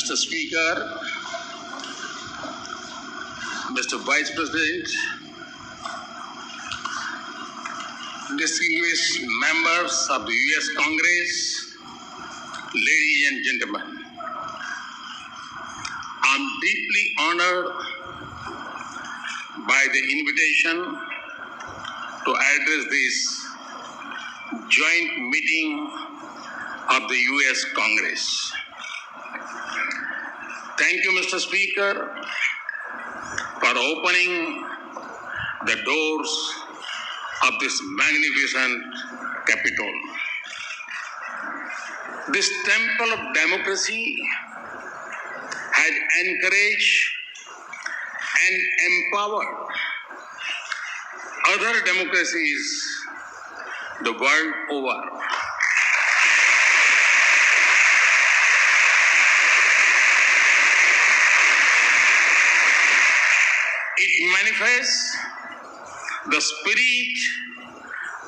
Mr. Speaker, Mr. Vice President, distinguished members of the U.S. Congress, ladies and gentlemen, I'm deeply honored by the invitation to address this joint meeting of the U.S. Congress. Thank you, Mr. Speaker, for opening the doors of this magnificent Capitol. This temple of democracy has encouraged and empowered other democracies the world over. It manifests the spirit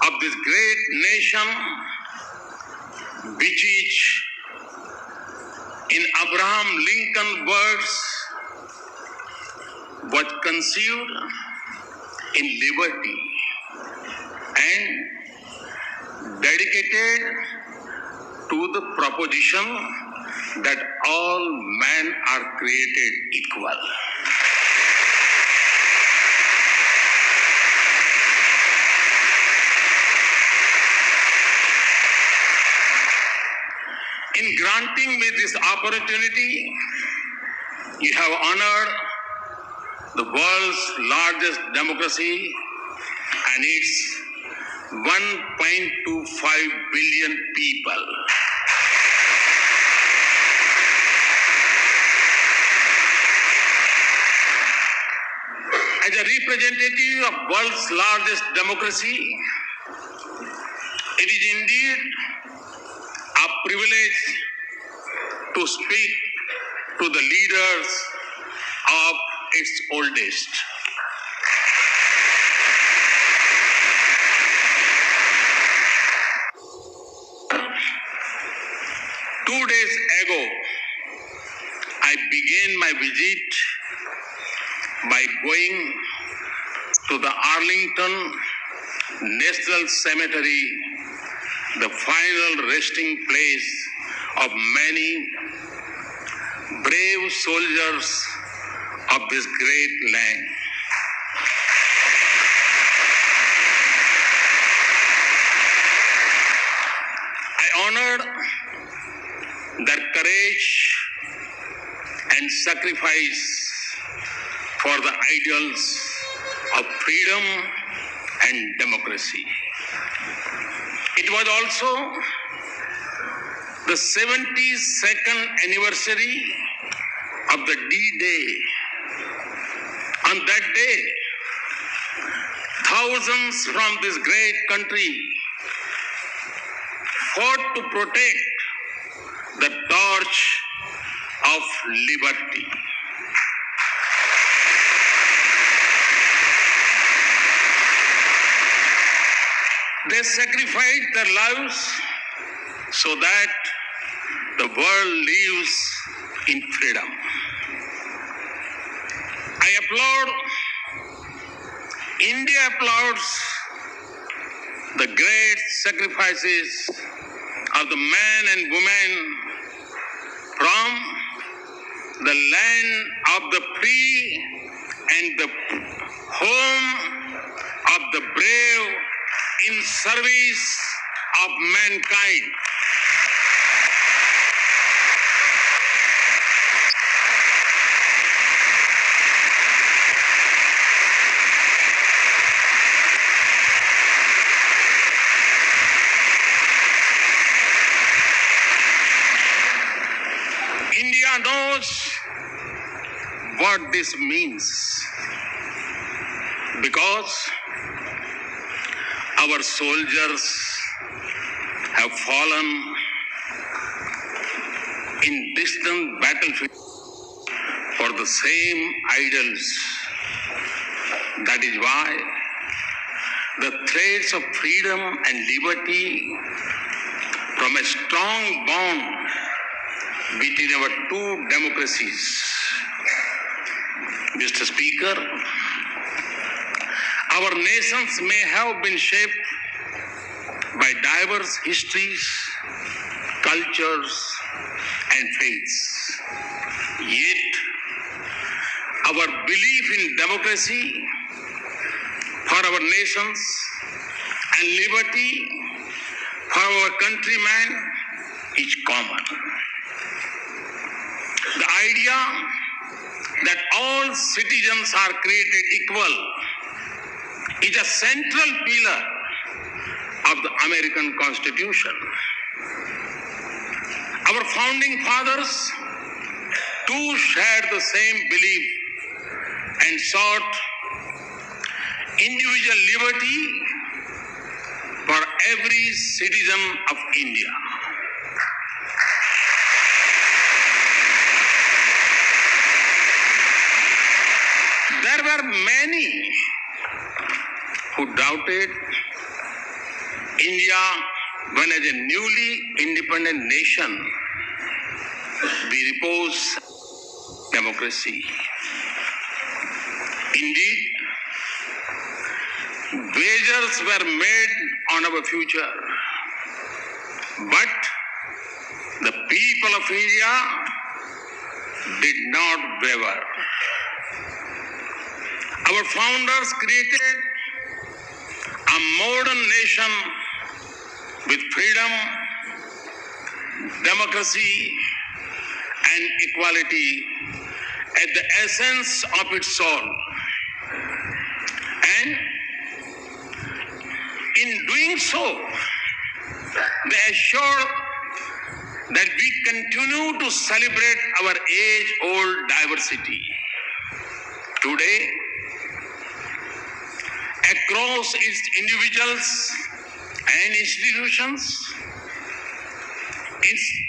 of this great nation, which is, in Abraham Lincoln's words, was conceived in liberty and dedicated to the proposition that all men are created equal. In granting me this opportunity, you have honored the world's largest democracy and its 1.25 billion people. As a representative of the world's largest democracy, it is indeed a privilege to speak to the leaders of its oldest. Two days ago, I began my visit by going to the Arlington National Cemetery, the final resting place of many brave soldiers of this great land. I honored their courage and sacrifice for the ideals of freedom and democracy. It was also the 72nd anniversary of the D-Day. On that day, thousands from this great country fought to protect the torch of liberty. They sacrificed their lives so that the world lives in freedom. I applaud, India applauds the great sacrifices of the men and women from the land of the free and the home of the brave in service of mankind. India knows what this means because our soldiers have fallen in distant battlefields for the same ideals. That is why the threads of freedom and liberty from a strong bond between our two democracies. Mr. Speaker, our nations may have been shaped by diverse histories, cultures, and faiths. Yet, our belief in democracy for our nations and liberty for our countrymen is common. The idea that all citizens are created equal is a central pillar of the American Constitution. Our founding fathers too shared the same belief and sought individual liberty for every citizen of India. There were many who doubted India when, as a newly independent nation, we repose democracy. Indeed, wagers were made on our future, but the people of India did not waver. Our founders created a modern nation with freedom, democracy, and equality at the essence of its soul. And in doing so, they assure that we continue to celebrate our age-old diversity. Today, across its individuals and institutions,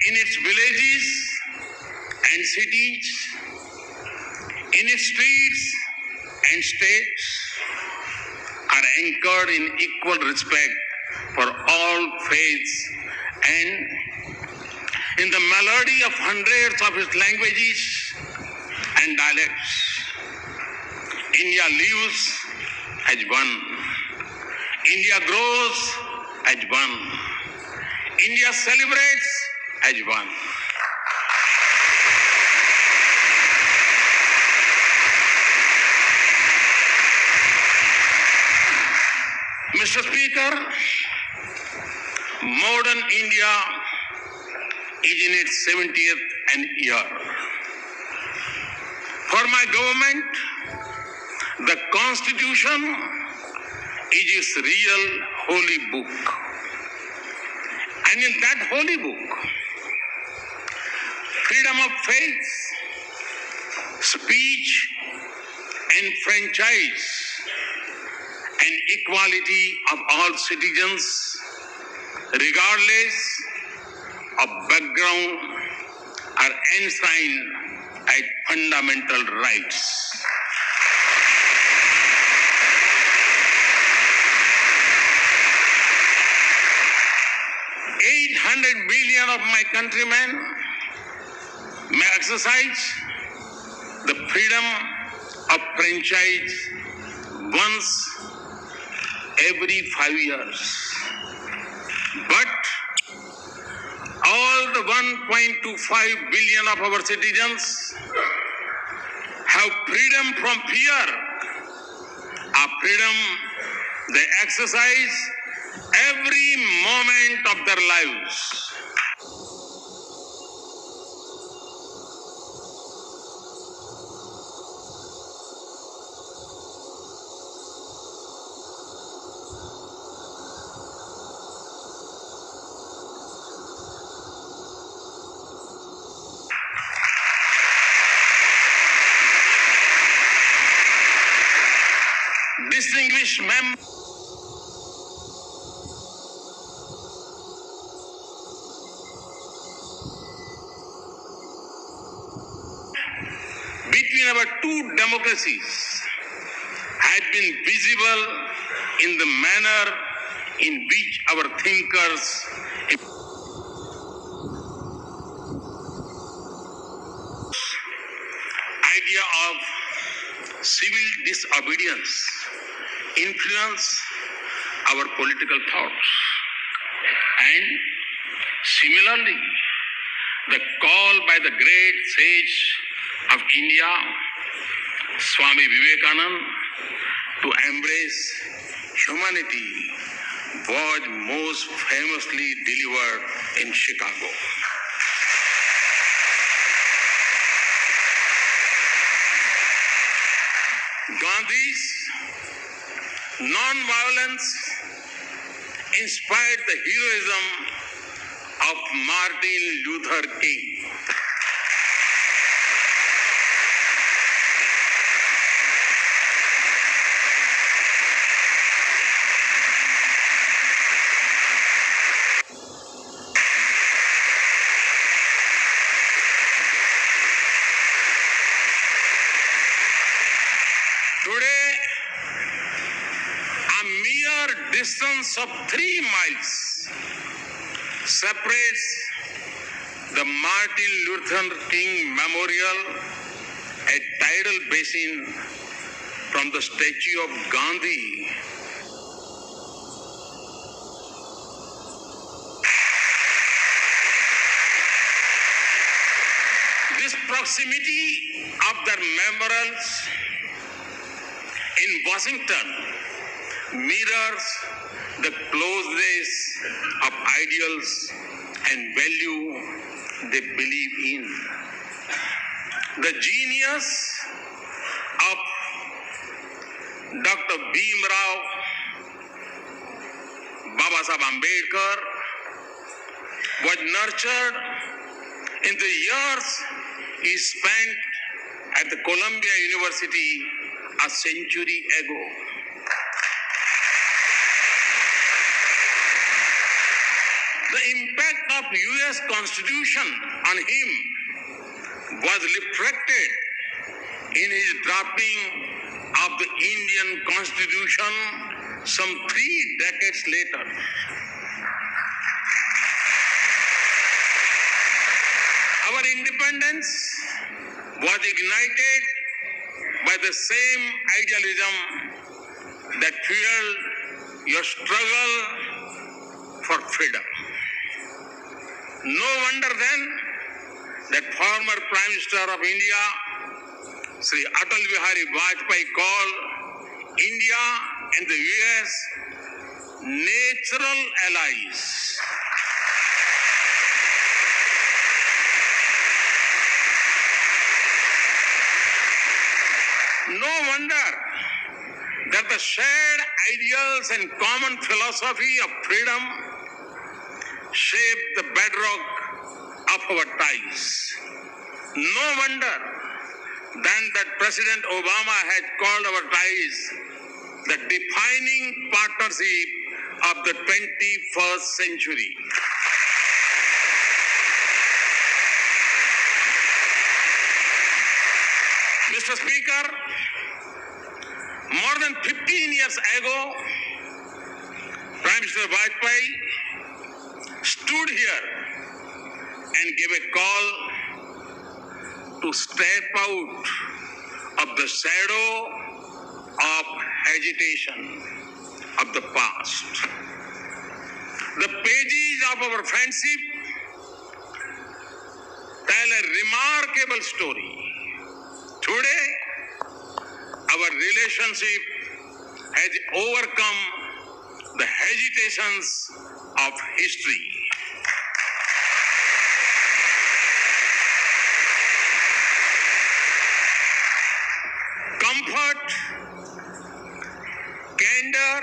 in its villages and cities, in its streets and states, are anchored in equal respect for all faiths and in the melody of hundreds of its languages and dialects. India lives as one. India grows as one. India celebrates as one. Mr. Speaker, modern India is in its 70th year. For my government, the Constitution is its real holy book. And in that holy book, freedom of faith, speech, and franchise, and equality of all citizens, regardless of background, are enshrined as fundamental rights. $800 million of my countrymen may exercise the freedom of franchise once every 5 years. But all the 1.25 billion of our citizens have freedom from fear, a freedom they exercise every moment of their lives. Distinguished members, between our two democracies had been visible in the manner in which our thinkers disobedience influence our political thoughts. And similarly, the call by the great sage of India, Swami Vivekananda, to embrace humanity was most famously delivered in Chicago. Gandhi's non-violence inspired the heroism of Martin Luther King. Today, a mere distance of 3 miles separates the Martin Luther King Memorial at Tidal Basin from the statue of Gandhi. This proximity of their memorials in Washington mirrors the closeness of ideals and value they believe in. The genius of Dr. Bhim Rao, Baba Saheb Ambedkar was nurtured in the years he spent at the Columbia University a century ago. The impact of US Constitution on him was reflected in his drafting of the Indian Constitution some 3 decades later. Our independence was ignited by the same idealism that fueled your struggle for freedom. No wonder then that former Prime Minister of India, Sri Atal Bihari Vajpayee, called India and the US natural allies. No wonder that the shared ideals and common philosophy of freedom shape the bedrock of our ties. No wonder then that President Obama had called our ties the defining partnership of the 21st century. Mr. Speaker, more than 15 years ago, Prime Minister Vajpayee stood here and gave a call to step out of the shadow of agitation of the past. The pages of our friendship tell a remarkable story. Today, our relationship has overcome the hesitations of history. Comfort, candor,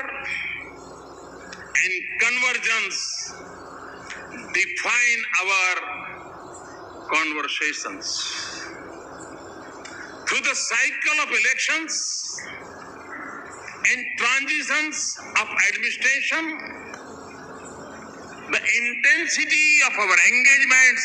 and convergence define our conversations. Through the cycle of elections and transitions of administration, the intensity of our engagements